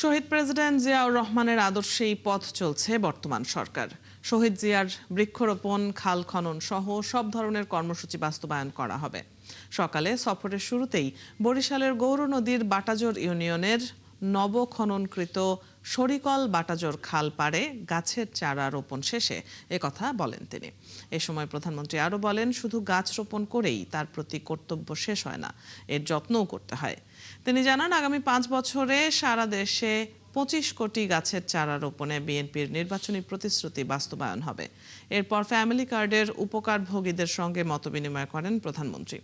শহীদ president Ziaur রহমানের আদর্শেই পথ চলছে বর্তমান সরকার। শহীদ জিয়ার বৃক্ষরোপণ, খাল খনন সহ সব ধরনের কর্মসূচি বাস্তবায়ন করা হবে। সকালে সফরের শুরুতেই বরিশালের গৌরনদীর বাটাজোর ইউনিয়নের নবখননকৃত শরিকল বাটাজোর খাল পাড়ে গাছের চারা রোপণ শেষে একথা বলেন তিনি। এ সময় প্রধানমন্ত্রী আরও বলেন, শুধু গাছ রোপণ করেই তার প্রতি কর্তব্য শেষ হয় না, এর যত্নও করতে হয়। তিনি জানান, আগামী 5 বছরে সারা দেশে 25 কোটি গাছের চারা রোপণে বিএনপির নির্বাচনী প্রতিশ্রুতি বাস্তবায়ন হবে। এরপর ফ্যামিলি কার্ডের উপকারভোগীদের সঙ্গে মতবিনিময় করেন প্রধানমন্ত্রী।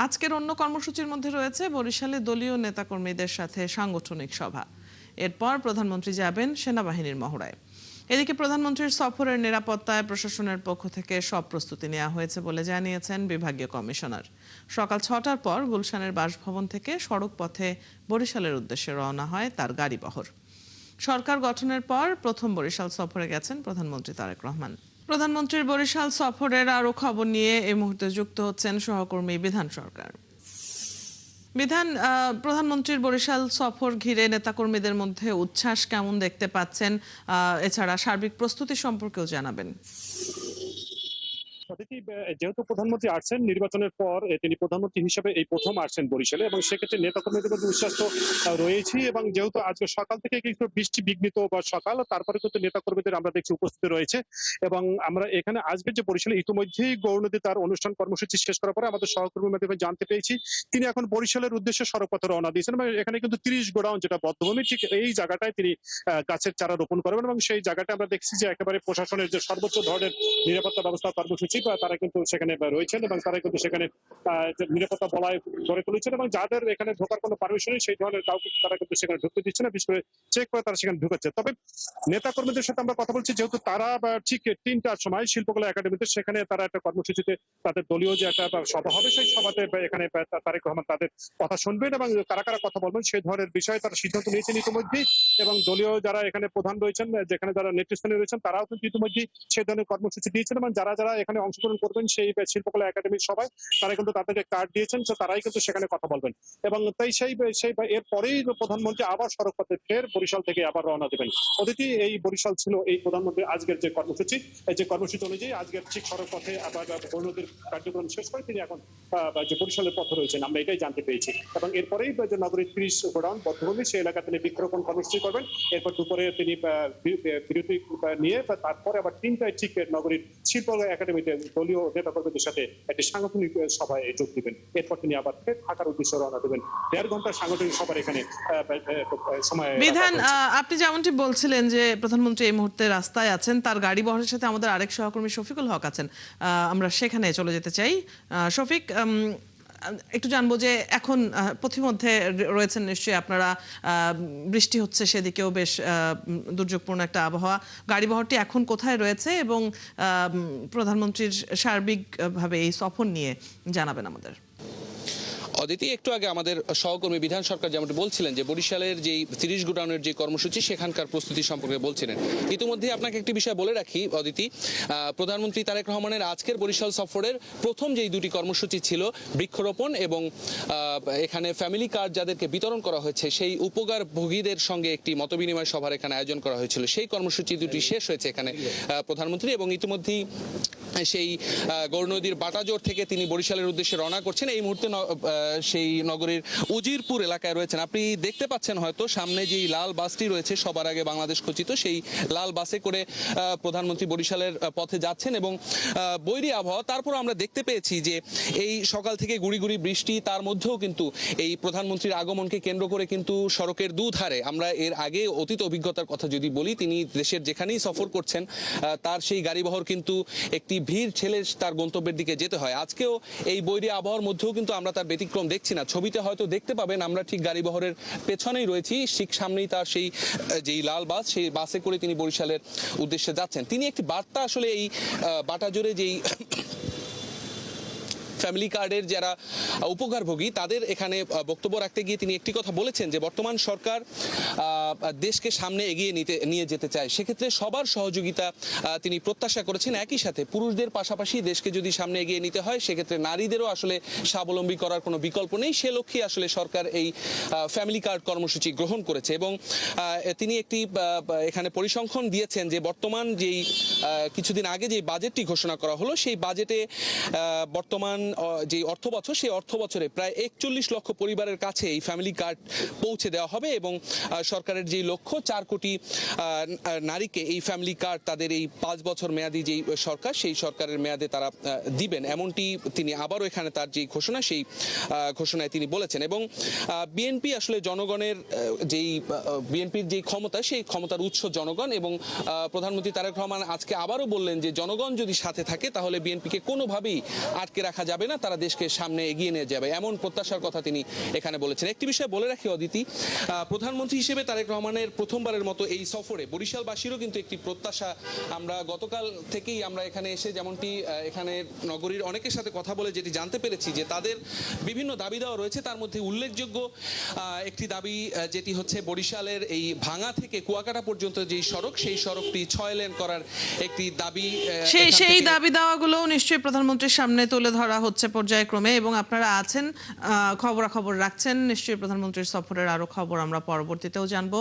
আজকের অন্য কর্মসূচির মধ্যে রয়েছে বরিশালে দলীয় নেতাকর্মীদের সাথে সাংগঠনিক সভা। এরপর প্রধানমন্ত্রী যাবেন সেনাবাহিনীর মহড়ায়। এদিকে প্রধানমন্ত্রীর সফরের নিরাপত্তায় প্রশাসনের পক্ষ থেকে সব প্রস্তুতি নেওয়া হয়েছে বলে জানিয়েছেন বিভাগীয় কমিশনার। সকাল 6টার পর গুলশানের বাসভবন থেকে সড়ক পথে বরিশালের উদ্দেশ্যে রওনা হয় তার গাড়িবহর। সরকার গঠনের পর প্রথম বরিশাল সফরে গেছেন প্রধানমন্ত্রী তারেক রহমান। প্রধানমন্ত্রীর বরিশাল সফরের আরও খবর নিয়ে এই মুহূর্তে যুক্ত হচ্ছেন সহকর্মী বিধান সরকার। বিধান, প্রধানমন্ত্রীর বরিশাল সফর ঘিরে নেতাকর্মীদের মধ্যে উচ্ছ্বাস কেমন দেখতে পাচ্ছেন? এছাড়া সার্বিক প্রস্তুতি সম্পর্কেও জানাবেন। যেহেতু প্রধানমন্ত্রী আসছেন নির্বাচনের পর, তিনি প্রধানমন্ত্রী হিসেবে এই প্রথম আসছেন বরিশালে, এবং সেক্ষেত্রে নেতাকর্মীদের মধ্যে উচ্ছ্বাস তো রয়েছে। এবং যেহেতু আজকে সকাল থেকে কিন্তু বৃষ্টি বিঘ্নিত বা সকাল, তারপরে কিন্তু নেতাকর্মীদের আমরা দেখছি উপস্থিত রয়েছে। এবং আমরা এখানে আজকে যে বরিশালে ইতিমধ্যেই গৌরনদী তার অনুষ্ঠান কর্মসূচি শেষ করার পরে আমাদের সহকর্মীর মাধ্যমে জানতে পেরেছি তিনি এখন বরিশালের উদ্দেশ্যে সড়ক পথে রওনা দিয়েছেন। এবং এখানে কিন্তু 30 গোডাউন, যেটা বদ্ধভূমি, ঠিক এই জায়গাটায় তিনি গাছের চারা রোপণ করবেন। এবং সেই জায়গাটা আমরা দেখছি যে একেবারে প্রশাসনের যে সর্বোচ্চ ধরনের নিরাপত্তা ব্যবস্থা কর্মসূচি তারা কিন্তু সেখানে রয়েছেন, এবং তারা কিন্তু সেখানে নিরাপত্তা বলয় গড়ে তুলেছেন। এবং যাদের এখানে ঢোকার কোনো পারমিশন নেই সেই ধরনের কাউকে তারা কিন্তু সেখানে ঢুকতে দিচ্ছে না, বিশেষ করে চেক করে তারা সেখানে ঢুকাচ্ছে। তবে নেতা কর্মীদের সাথে আমরা কথা বলছি, যেহেতু তারা ঠিক 3টার সময় শিল্পকলা একাডেমিতে সেখানে তারা একটা কর্মসূচিতে তাদের দলীয় যে একটা সভা হবে, সেই সভাতে এখানে তারেক রহমান তাদের কথা শুনবেন এবং কারা কারা কথা বলবেন সেই ধরনের বিষয়ে তারা সিদ্ধান্ত নিয়েছেন ইতিমধ্যেই। এবং দলীয় যারা এখানে প্রধান রয়েছেন, যেখানে যারা নেতৃস্থানীয় রয়েছেন, তারাও কিন্তু ইতিমধ্যেই সেই ধরনের কর্মসূচি দিয়েছেন। এবং যারা যারা এখানে অংশগ্রহণ করবেন সেই শিল্পকলা একাডেমির সবাই, তারা কিন্তু তাদেরকে কার্ড দিয়েছেন, তো তারাই কিন্তু সেখানে কথা বলবেন। এবং তাই সেই এরপরেই প্রধানমন্ত্রী আবার সড়ক পথে ফের বরিশাল থেকে আবার রওনা দেবেন। অতিথি এই বরিশাল ছিল এই প্রধানমন্ত্রী আজকের যে কর্মসূচি, এই যে কর্মসূচি অনুযায়ী আজকের ঠিক সড়ক পথে আবার গৌরনদীর কার্যক্রম শেষ করে তিনি এখন যে বরিশালের পথে রয়েছেন, আমরা এটাই জানতে পেরেছি। এবং এরপরেই যে নগরীর 30 গোডাউন বদ্ধভূমি, সেই এলাকা তিনি বৃক্ষরোপণ কর্মসূচি করবেন। এরপর দুপুরে তিনি বিরতি নিয়ে তারপরে আবার 3টায় ঠিক নগরীর শিল্পকলা একাডেমিতে দলীয় নেতাকর্মীদের সাথে একটি সাংগঠনিক সভায় যোগ দিবেন। এরপর তিনি আবার ঢাকার উদ্দেশ্যে রওনা দেবেন। 1.5 ঘন্টার সাংগঠনিক সভার এখানে সময়। বিধান, আপনি যেমনটি বলছিলেন যে প্রধানমন্ত্রী এই মুহূর্তে রাস্তায় আছেন, তার গাড়ি বহরের সাথে আমাদের আরেক সহকর্মী শফিকুল হক আছেন। আমরা সেখানে চলে যেতে চাই। শফিক, একটু জানবো যে এখন পথিমধ্যে রয়েছেন নিশ্চয়ই আপনারা, বৃষ্টি হচ্ছে, সেদিকেও বেশ দুর্যোগপূর্ণ একটা আবহাওয়া। গাড়িবহরটি এখন কোথায় রয়েছে এবং প্রধানমন্ত্রীর সার্বিকভাবে এই সফর নিয়ে জানাবেন আমাদের। অদিতি, একটু আগে আমাদের সহকর্মী বিধান সরকার যেমনটি বলছিলেন যে বরিশালের যে 30 গোডাউনের যে কর্মসূচি সেখানকার প্রস্তুতি সম্পর্কে বলছিলেন। ইতিমধ্যে আপনাকে একটি বিষয় বলে রাখি অদিতি, প্রধানমন্ত্রী তারেক রহমানের আজকের বরিশাল সফরের প্রথম যেই দুটি কর্মসূচি ছিল বৃক্ষরোপণ এবং এখানে ফ্যামিলি কার্ড যাদেরকে বিতরণ করা হয়েছে সেই উপকারভোগীদের সঙ্গে একটি মতবিনিময় সভার এখানে আয়োজন করা হয়েছিল, সেই কর্মসূচি দুটি শেষ হয়েছে এখানে প্রধানমন্ত্রী। এবং ইতিমধ্যেই সেই গৌরনদীর বাটাজোর থেকে তিনি বরিশালের উদ্দেশ্যে রওনা করছেন। এই মুহূর্তে সেই নগরীর উজিরপুর এলাকায় রয়েছেন। আপনি দেখতে পাচ্ছেন হয়তো সামনে যেই লাল বাসটি রয়েছে সবার আগে বাংলাদেশ খচিত, সেই লাল বাসে করে প্রধানমন্ত্রী বরিশালের পথে যাচ্ছেন। এবং বৈরী আবহাওয়া, তারপর আমরা দেখতে পেয়েছি যে এই সকাল থেকে গুড়ি গুড়ি বৃষ্টি, তার মধ্যেও কিন্তু এই প্রধানমন্ত্রীর আগমনকে কেন্দ্র করে কিন্তু সড়কের দুধারে, আমরা এর আগে অতীত অভিজ্ঞতার কথা যদি বলি, তিনি দেশের যেখানেই সফর করছেন তার সেই গাড়িবহর কিন্তু একটি ভিড় ঠেলে তার গন্তব্যের দিকে যেতে হয়। আজকেও এই বৈরী আবহাওয়ার মধ্যেও কিন্তু আমরা তার ব্যতিক্রম দেখছি না। ছবিতে হয়তো দেখতে পাবেন আমরা ঠিক গাড়িবহরের পেছনেই রয়েছি, ঠিক সামনেই তার সেই যেই লাল বাস, সেই বাসে করে তিনি বরিশালের উদ্দেশ্যে যাচ্ছেন। তিনি একটি বার্তা আসলে এই বাটাজোরে যেই ফ্যামিলি কার্ডের যারা উপকারভোগী তাদের এখানে বক্তব্য রাখতে গিয়ে তিনি একটি কথা বলেছেন যে বর্তমান সরকার দেশকে সামনে এগিয়ে নিয়ে যেতে চায়, সেক্ষেত্রে সবার সহযোগিতা তিনি প্রত্যাশা করেছেন। একই সাথে পুরুষদের পাশাপাশি দেশকে যদি সামনে এগিয়ে নিতে হয় সেক্ষেত্রে নারীদেরও আসলে স্বাবলম্বী করার কোনো বিকল্প নেই, সে লক্ষ্যে আসলে সরকার এই ফ্যামিলি কার্ড কর্মসূচি গ্রহণ করেছে। এবং তিনি একটি এখানে পরিসংখ্যান দিয়েছেন যে বর্তমান যেই কিছুদিন আগে যে বাজেটটি ঘোষণা করা হলো সেই বাজেটে বর্তমান যে অর্থ বছর সেই অর্থ বছরে প্রায় 41 লক্ষ পরিবারের কাছে এই ফ্যামিলি কার্ড পৌঁছে দেওয়া হবে এবং সরকারের যে লক্ষ্য 4 কোটি নারীকে এই ফ্যামিলি কার্ড তাদের এই 5 বছর মেয়াদী যেই সরকার সেই সরকারের মেয়াদে তারা দিবেন, এমনটি তিনি আবারও এখানে তার যে ঘোষণা সেই ঘোষণায় তিনি বলেছেন। এবং বিএনপি আসলে জনগণের যেই বিএনপির যেই ক্ষমতা সেই ক্ষমতার উৎস জনগণ, এবং প্রধানমন্ত্রী তারেক রহমান আজকে আবারও বললেন যে জনগণ যদি সাথে থাকে তাহলে বিএনপিকে কোনোভাবেই আটকে রাখা যাবে না, তারা দেশকে সামনে এগিয়ে নিয়ে যাবে, এমন প্রত্যাশার কথা তিনি এখানে বলেছেন। একটি বিষয় বলে রাখি অদিতি, প্রধানমন্ত্রী হিসেবে তারেক রহমানের প্রথমবারের মতো এই সফরে বরিশালবাসীরও কিন্তু একটি প্রত্যাশা, আমরা গতকাল থেকেই আমরা এখানে এসে যেমনটি এখানে নগরীর অনেকের সাথে কথা বলে যেটি জানতে পেরেছি যে তাদের বিভিন্ন দাবি দেওয়া রয়েছে, তার মধ্যে উল্লেখযোগ্য একটি দাবি যেটি হচ্ছে বরিশালের এই ভাঙা থেকে কুয়াকাটা পর্যন্ত যেই সড়ক সেই সড়কটি 6 লেন করার একটি দাবি। সেই দাবি দাওয়াগুলো নিশ্চয়ই প্রধানমন্ত্রীর সামনে তুলে ধরা হচ্ছে পর্যায়ক্রমে, এবং আপনারা আছেন খবরাখবর রাখছেন নিশ্চয়ই প্রধানমন্ত্রীর সফরের আরো খবর আমরা পরবর্তীতেও জানবো।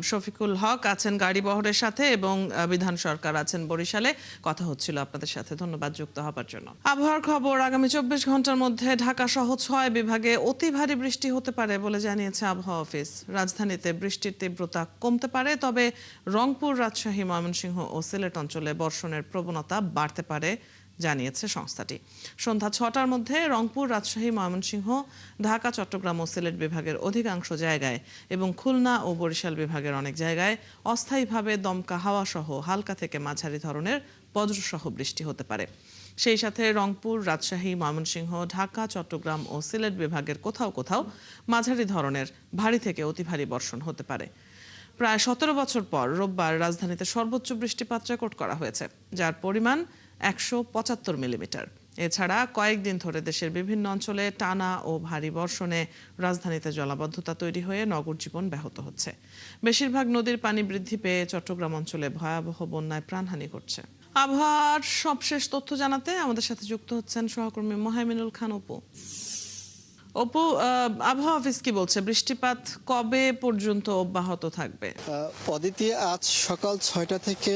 শফিকুল হক আছেন গাড়ি বহরের সাথে এবং বিধান সরকার আছেন বরিশালে, কথা হচ্ছিল আপনাদের সাথে। ধন্যবাদ যুক্ত হবার জন্য। আবহাওয়ার খবর, আগামী 24 ঘন্টার মধ্যে ঢাকা সহ 6 বিভাগে অতি ভারী বৃষ্টি হতে পারে বলে জানিয়েছে আবহাওয়া অফিস। রাজধানীতে বৃষ্টির তীব্রতা কমতে পারে, তবে রংপুর, রাজশাহী, ময়মনসিংহ ও সিলেট অঞ্চলে বর্ষণের প্রবণতা বাড়তে পারে জানিয়েছে সংস্থাটি। সন্ধ্যা 6টার মধ্যে রংপুর, রাজশাহী, ময়মনসিংহ, ঢাকা, চট্টগ্রাম ও সিলেট বিভাগের অধিকাংশ জায়গায় এবং খুলনা ও বরিশাল বিভাগের অনেক জায়গায় অস্থায়ীভাবে দমকা হাওয়া সহ হালকা থেকে মাঝারি ধরনের বজ্রসহ বৃষ্টি হতে পারে। সেই সাথে রংপুর, রাজশাহী, ময়মনসিংহ, ঢাকা, চট্টগ্রাম ও সিলেট বিভাগের কোথাও কোথাও মাঝারি ধরনের ভারী থেকে অতি ভারী বর্ষণ হতে পারে। প্রায় 17 বছর পর রোববার রাজধানীতে সর্বোচ্চ বৃষ্টিপাত রেকর্ড করা হয়েছে, যার পরিমাণ 175 মিলিমিটার। এছাড়া কয়েকদিন ধরে দেশের বিভিন্ন অঞ্চলে টানা ও ভারী বর্ষণে রাজধানীতে জলাবদ্ধতা তৈরি হয়ে নগর জীবন ব্যাহত হচ্ছে। বেশিরভাগ নদীর পানি বৃদ্ধি পেয়ে চট্টগ্রাম অঞ্চলে ভয়াবহ বন্যায় প্রাণহানি ঘটছে। আবহাওয়ার সবশেষ তথ্য জানাতে আমাদের সাথে যুক্ত হচ্ছেন সহকর্মী মোহাইমিনুল খান অপু। অপু, আবহাওয়া অফিস কি বলছে, বৃষ্টিপাত কবে পর্যন্ত অব্যাহত থাকবে? অদিতি, আজ সকাল 6টা থেকে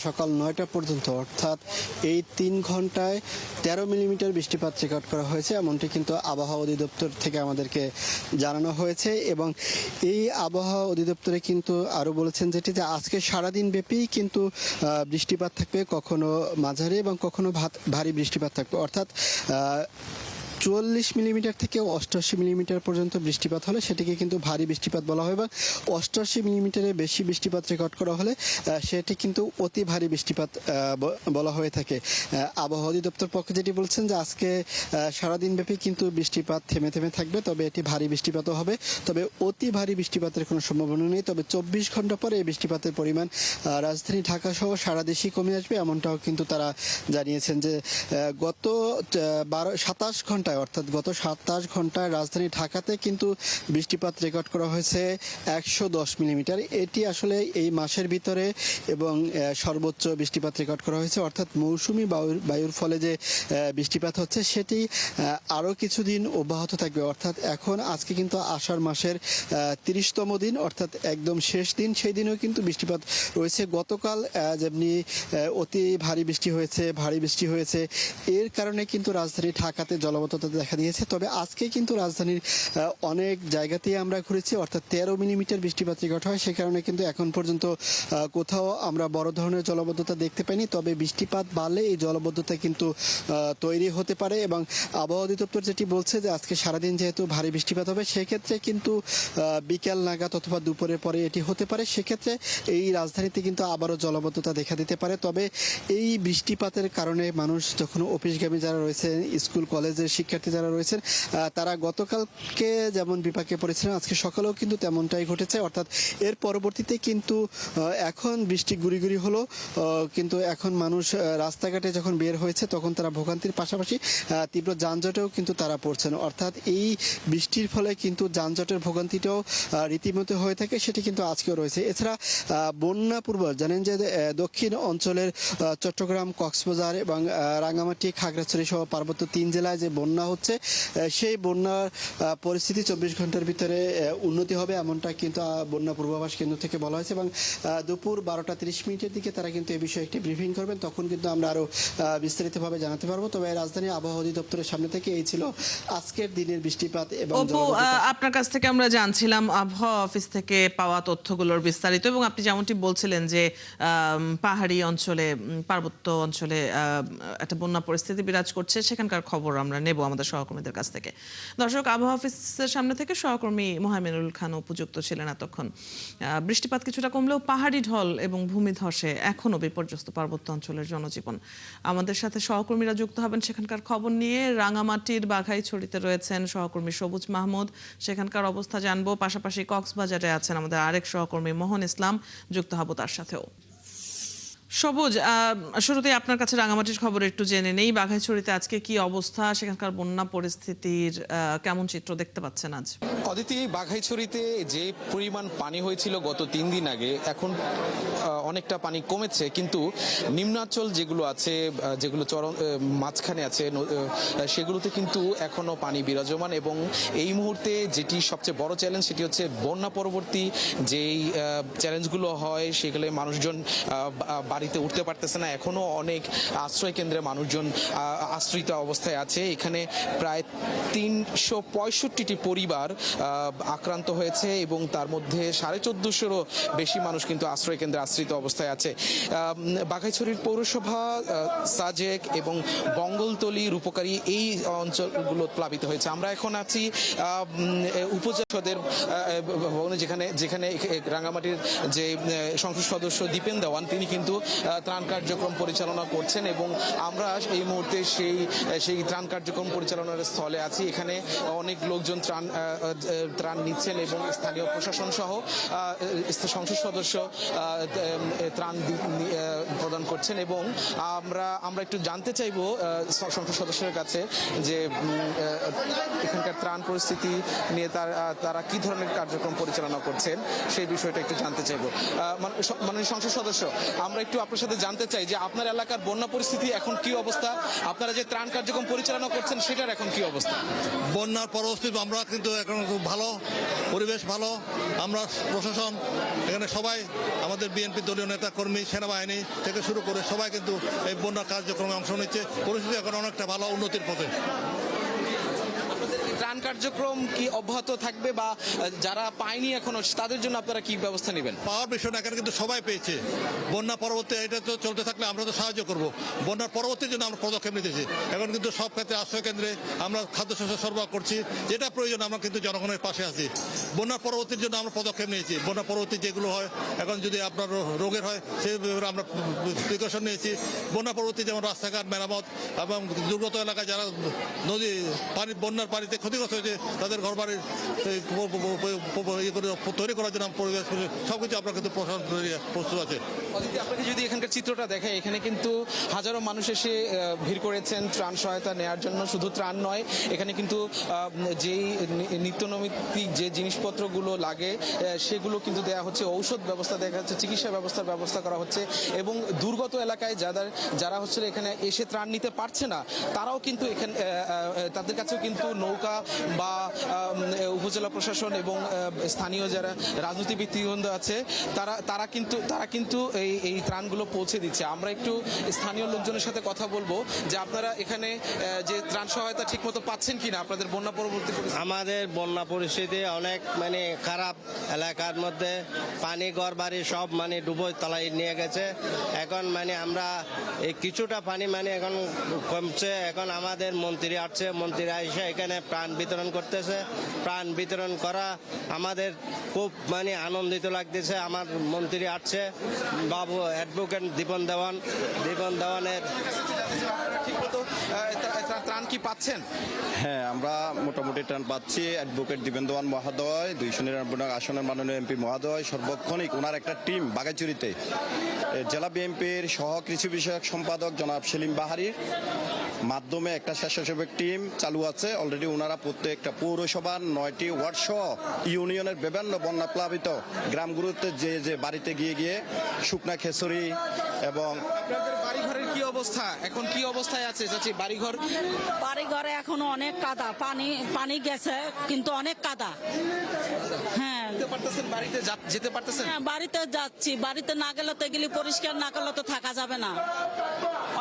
সকাল 9টা পর্যন্ত, অর্থাৎ এই 3 ঘন্টায় 13 মিলিমিটার বৃষ্টিপাত রেকর্ড করা হয়েছে, এমনটি কিন্তু আবহাওয়া অধিদপ্তর থেকে আমাদেরকে জানানো হয়েছে। এবং এই আবহাওয়া অধিদপ্তরে কিন্তু আরও বলেছেন যেটি যে আজকে সারাদিন ব্যাপী কিন্তু বৃষ্টিপাত থাকবে, কখনো মাঝারি এবং কখনো ভারী বৃষ্টিপাত থাকবে, অর্থাৎ 44 মিলিমিটার থেকে 88 মিলিমিটার পর্যন্ত বৃষ্টিপাত হলে সেটিকে কিন্তু ভারী বৃষ্টিপাত বলা হয়, এবং 88 মিলিমিটারের বেশি বৃষ্টিপাত রেকর্ড করা হলে সেটি কিন্তু অতি ভারী বৃষ্টিপাত বলা হয়ে থাকে। আবহাওয়া অধিদপ্তর পক্ষে যেটি বলছেন যে আজকে সারাদিন ব্যাপী কিন্তু বৃষ্টিপাত থেমে থেমে থাকবে, তবে এটি ভারী বৃষ্টিপাতও হবে, তবে অতি ভারী বৃষ্টিপাতের কোনো সম্ভাবনা নেই। তবে 24 ঘন্টা পরে এই বৃষ্টিপাতের পরিমাণ রাজধানী ঢাকা সহ সারা দেশেই কমে আসবে, এমনটাও কিন্তু তারা জানিয়েছেন যে গত 27 ঘন্টায়, অর্থাৎ গত 27 ঘন্টায় রাজধানী ঢাকাতে কিন্তু বৃষ্টিপাত রেকর্ড করা হয়েছে 110 মিলিমিটার। এটি আসলে এই মাসের ভিতরে এবং সর্বোচ্চ বৃষ্টিপাত রেকর্ড করা হয়েছে, অর্থাৎ মৌসুমি বায়ুর ফলে যে বৃষ্টিপাত হচ্ছে সেটি আরও কিছুদিন অব্যাহত থাকবে। অর্থাৎ এখন আজকে কিন্তু আষাঢ় মাসের 30তম দিন, অর্থাৎ একদম শেষ দিন, সেই দিনেও কিন্তু বৃষ্টিপাত রয়েছে। গতকাল যেমনি অতি ভারী বৃষ্টি হয়েছে, এর কারণে কিন্তু রাজধানী ঢাকাতে জলাবদ্ধতা দেখা দিয়েছে। তবে আজকে কিন্তু রাজধানীর অনেক জায়গাতেই আমরা ঘুরেছি, অর্থাৎ 13 মিলিমিটার বৃষ্টিপাত রেকর্ড হয়, সে কারণে কিন্তু এখন পর্যন্ত কোথাও আমরা বড় ধরনের জলাবদ্ধতা দেখতে পাইনি। তবে বৃষ্টিপাত বাড়লে এই জলাবদ্ধতা কিন্তু তৈরি হতে পারে, এবং আবহাওয়া অধিদপ্তর যেটি বলছে যে আজকে সারাদিন যেহেতু ভারী বৃষ্টিপাত হবে, সেক্ষেত্রে কিন্তু বিকেল নাগাদ অথবা দুপুরের পরে এটি হতে পারে, সেক্ষেত্রে এই রাজধানীতে কিন্তু আবারও জলাবদ্ধতা দেখা দিতে পারে। তবে এই বৃষ্টিপাতের কারণে মানুষ যখন অফিসগামী যারা রয়েছে, স্কুল কলেজের শিক্ষার্থী যারা রয়েছেন তারা গতকালকে যেমন বিপাকে পড়েছিলেন, আজকে সকালেও কিন্তু তেমনটাই ঘটেছে। অর্থাৎ এর পরবর্তীতে কিন্তু এখন বৃষ্টি গুড়ি হলো, কিন্তু এখন মানুষ রাস্তাঘাটে যখন বের হয়েছে তখন তারা ভোগান্তির পাশাপাশি তীব্র যানজটেও কিন্তু তারা পড়ছেন। অর্থাৎ এই বৃষ্টির ফলে কিন্তু যানজটের ভোগান্তিটাও রীতিমতো হয়ে থাকে, সেটি কিন্তু আজকেও রয়েছে। এছাড়া বন্যা পূর্ব জানেন যে দক্ষিণ অঞ্চলের চট্টগ্রাম, কক্সবাজার এবং রাঙ্গামাটি, খাগড়াছড়ি সহ পার্বত্য 3 জেলায় যে বন্যা হচ্ছে, সেই বন্যার পরিস্থিতি 24 ঘন্টার ভিতরে উন্নতি হবে এমনটা কিন্তু বন্যা পূর্বাভাস কেন্দ্র থেকে বলা হয়েছে। এবং দুপুর 12টা 30 মিনিটের দিকে তারা কিন্তু এই বিষয়ে একটি ব্রিফিং করবেন, তখন কিন্তু আমরা আরো বিস্তারিতভাবে জানাতে পারবো। তবে রাজধানী আবহাওয়া অধিদপ্তরের সামনে থেকে এই ছিল আজকের দিনের বৃষ্টিপাত এবং আপনার কাছ থেকে আমরা জানছিলাম আবহাওয়া অফিস থেকে পাওয়া তথ্যগুলোর বিস্তারিত, এবং আপনি যেমনটি বলছিলেন যে পাহাড়ি অঞ্চলে, পার্বত্য অঞ্চলে একটা বন্যা পরিস্থিতি বিরাজ করছে, সেখানকার খবর আমরা নেব আমাদের সহকর্মীদের কাছ থেকে। দর্শক, আবহাওয়া অফিসের সামনে থেকে সহকর্মী মোহামেনুল খান উপযুক্ত ছিলেন এতক্ষণ। বৃষ্টিপাত কিছুটা কমলেও পাহাড়ি ঢল এবং ভূমিধসে এখনও বিপর্যস্ত পার্বত্য অঞ্চলের জনজীবন। আমাদের সাথে সহকর্মীরা যুক্ত হবেন সেখানকার খবর নিয়ে। রাঙামাটির বাঘাইছড়িতে রয়েছেন সহকর্মী সবুজ মাহমুদ, সেখানকার অবস্থা জানবো। পাশাপাশি কক্সবাজারে আছেন আমাদের আরেক সহকর্মী মোহন ইসলাম, যুক্ত হব তার সাথেও। সবুজ, শুরুতেই আপনার কাছে রাঙামাটির খবর একটু জেনে নেই। বাঘাইছড়িতে আজকে কি অবস্থা, সেখানকার বন্যা পরিস্থিতির কেমন চিত্র দেখতে পাচ্ছেন আজ? অদিতি, বাঘাইছড়িতে যে পরিমাণ পানি হয়েছিল গত 3 দিন আগে, এখন অনেকটা পানি কমেছে, কিন্তু নিম্নাঞ্চল যেগুলো আছে, যেগুলো চরম মাঝখানে আছে, সেগুলোতে কিন্তু এখনো পানি বিরাজমান। এবং এই মুহূর্তে যেটি সবচেয়ে বড় চ্যালেঞ্জ, সেটি হচ্ছে বন্যা পরবর্তী যেই চ্যালেঞ্জগুলো হয়, সেগুলো মানুষজন বাড়িতে উঠতে পারতেছে না। এখনো অনেক আশ্রয় কেন্দ্রে মানুষজন আশ্রিত অবস্থায় আছে। এখানে প্রায় 365টি পরিবার আক্রান্ত হয়েছে এবং তার মধ্যে 1450-এরও বেশি মানুষ কিন্তু আশ্রয় কেন্দ্রে আশ্রিত অবস্থায় আছে। বাঘাইছড়ির পৌরসভা, সাজেক এবং বঙ্গলতলী, রূপকারী এই অঞ্চলগুলো প্লাবিত হয়েছে। আমরা এখন আছি উপজেলাদের ভবনে, যেখানে রাঙ্গামাটির যে সংসদ সদস্য দীপেন দেওয়ান, তিনি কিন্তু ত্রাণ কার্যক্রম পরিচালনা করছেন এবং আমরা এই মুহূর্তে সেই ত্রাণ কার্যক্রম পরিচালনার স্থলে আছি। এখানে অনেক লোকজন ত্রাণ নিচ্ছেন এবং স্থানীয় প্রশাসন সহ সংসদ সদস্য ত্রাণ প্রদান করছেন। এবং আমরা একটু জানতে চাইব সংসদ সদস্যের কাছে যে এখানকার ত্রাণ পরিস্থিতি নিয়ে তারা কি ধরনের কার্যক্রম পরিচালনা করছেন, সেই বিষয়টা একটু জানতে চাইব। মানে সংসদ সদস্য, আমরা একটু আপনার সাথে জানতে চাই যে আপনার এলাকার বন্যা পরিস্থিতি এখন কি অবস্থা, আপনারা যে ত্রাণ কার্যক্রম পরিচালনা করছেন সেটার এখন কি অবস্থা? বন্যার পরবর্তী আমরা কিন্তু এখন খুব ভালো, পরিবেশ ভালো। আমরা প্রশাসন, এখানে সবাই, আমাদের বিএনপি দলীয় নেতা কর্মী, সেনাবাহিনী থেকে শুরু করে সবাই কিন্তু এই বন্যা কার্যক্রমে অংশ নিচ্ছে। পরিস্থিতি এখন অনেকটা ভালো, উন্নতির পথে। ত্রাণ কার্যক্রম কি অব্যাহত থাকবে, বা যারা পায়নি এখনো তাদের জন্য আপনারা কি ব্যবস্থা নেবেন? পাওয়ার বিষয় না, এখানে কিন্তু সবাই পেয়েছে। বন্যা পরবর্তী এটা তো চলতে থাকলে আমরা তো সাহায্য করব। বন্যার পরবর্তীর জন্য আমরা পদক্ষেপ নিতেছি। এখন কিন্তু সব ক্ষেত্রে আশ্রয় কেন্দ্রে আমরা খাদ্যশস্য সরবরাহ করছি, যেটা প্রয়োজন আমরা কিন্তু জনগণের পাশে আছি। বন্যার পরবর্তীর জন্য আমরা পদক্ষেপ নিয়েছি। বন্যা পরবর্তী যেগুলো হয়, এখন যদি আপনার রোগের হয়, সেই ব্যাপারে আমরা প্রিকশন নিয়েছি। বন্যা পরবর্তী যেমন রাস্তাঘাট মেরামত এবং দুর্গত এলাকায় যারা বন্যার পানিতে ক্ষতিগ্রস্ত হয়েছে, তাদের ঘর বাড়ির তৈরি করার জন্য পরিবেশ সবকিছু আমরা কিন্তু প্রস্তুত আছে। আপনাকে যদি এখানকার চিত্রটা দেখে, এখানে কিন্তু হাজারো মানুষ এসে ভিড় করেছেন ত্রাণ সহায়তা নেওয়ার জন্য। শুধু ত্রাণ নয়, এখানে কিন্তু যেই নিত্যনৈমিত্তিক যে জিনিসপত্রগুলো লাগে সেগুলো কিন্তু দেওয়া হচ্ছে, ঔষধ ব্যবস্থা দেখা যাচ্ছে, চিকিৎসা ব্যবস্থা করা হচ্ছে। এবং দুর্গত এলাকায় যারা হচ্ছে এখানে এসে ত্রাণ নিতে পারছে না, তারাও কিন্তু এখানে তাদের কাছেও কিন্তু নৌকা বা উপজেলা প্রশাসন এবং স্থানীয় যারা রাজনৈতিক ব্যক্তিবৃন্দ আছে, তারা কিন্তু এই ত্রাণগুলো পৌঁছে দিচ্ছে। আমরা একটু স্থানীয় লোকজনের সাথে কথা বলবো যে আপনারা এখানে যে ত্রাণ সহায়তা ঠিকমতো পাচ্ছেন কিনা আপনাদের বন্যা পরবর্তী? আমাদের বন্যা পরিস্থিতি অনেক খারাপ। এলাকার মধ্যে পানি, ঘর বাড়ি সব ডুবো তলায় নিয়ে গেছে। এখন আমরা এই কিছুটা পানি এখন কমছে। এখন আমাদের মন্ত্রী আসছে, মন্ত্রীরা এসে এখানে প্রাণ বিতরণ করতেছে। প্রাণ বিতরণ করা আমাদের খুব আনন্দিত লাগতেছে। আমার মন্ত্রী আসছে, বাবু অ্যাডভোকেট দীপন দেওয়ানের ত্রাণ কি পাচ্ছেন? হ্যাঁ, আমরা মোটামুটি ত্রাণ পাচ্ছি। অ্যাডভোকেট দীপেন্দ্রওয়ান মহোদয়, 299 আসনের মাননীয় এমপি মহোদয়, সর্বক্ষণিক ওনার একটা টিম বাগাইচুরিতে, জেলা বিএনপির সহ কৃষি বিষয়ক সম্পাদক জনাব সেলিম বাহারির মাধ্যমে একটা স্বেচ্ছাসেবক টিম চালু আছে। অলরেডি ওনারা প্রত্যেকটা পৌরসভার 9টি ওয়ার্ড সহ ইউনিয়নের বিভিন্ন বন্যা প্লাবিত গ্রামগুলোতে যে বাড়িতে গিয়ে শুকনা খেসরি এবং আপনাদের বাড়িঘরের কি অবস্থা, এখন কি অবস্থায় আছে চাচি বাড়িঘর? বাড়িঘরে এখনো অনেক কাদা, পানি গেছে কিন্তু অনেক কাদা। হ্যাঁ, যেতে পারতেছেন বাড়িতে, যেতে পারতেছেন? হ্যাঁ, বাড়িতে যাচ্ছি। বাড়িতে না গেলে তো এগুলি পরিষ্কার না করলে তো থাকা যাবে না,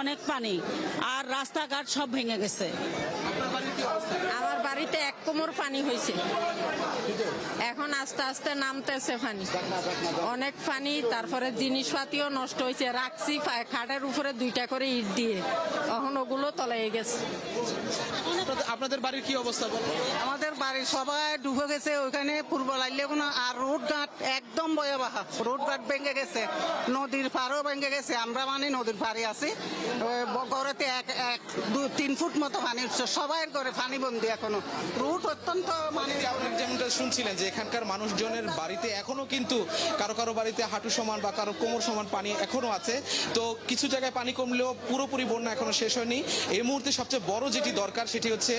অনেক পানি আর রাস্তাঘাট সব ভেঙে গেছে। আমার বাড়িতে 1 কোমর পানি হয়েছে, এখন আস্তে আস্তে নামতেছে পানি, অনেক পানি। তারপরে জিনিসপাতিও নষ্ট হয়েছে, রাখছি খাটের উপরে 2টা করে ইট দিয়ে, এখন ওগুলো তলায় গেছে। আপনাদের বাড়ির কি অবস্থা বলো? আমাদের বাড়ির সবাই ডুবে গেছে, ওইখানে পূর্ব লাইলে কোনো আর রোড ঘাট একদম ভয়াবহ, রোড ঘাট ভেঙে গেছে, নদীর পাড়ও ভেঙে গেছে। আমরা মানে নদীর পাড়ে আছি, ঘরেতে 1-2-3 ফুট মতো পানি উঠছে, সবাই ঘরে পানি বন্দি এখনো, রুট অত্যন্ত মানে। আপনি যেমনটা শুনছিলেন যে এখানকার মানুষজনের বাড়িতে এখনো কিন্তু কারো কারো বাড়িতে হাঁটু সমান বা কারো কোমর সমান পানি এখনো আছে। তো কিছু জায়গায় পানি কমলেও পুরোপুরি বন্যা এখনো শেষ হয়নি। এই মুহূর্তে সবচেয়ে বড় যেটি দরকার সেটি হচ্ছে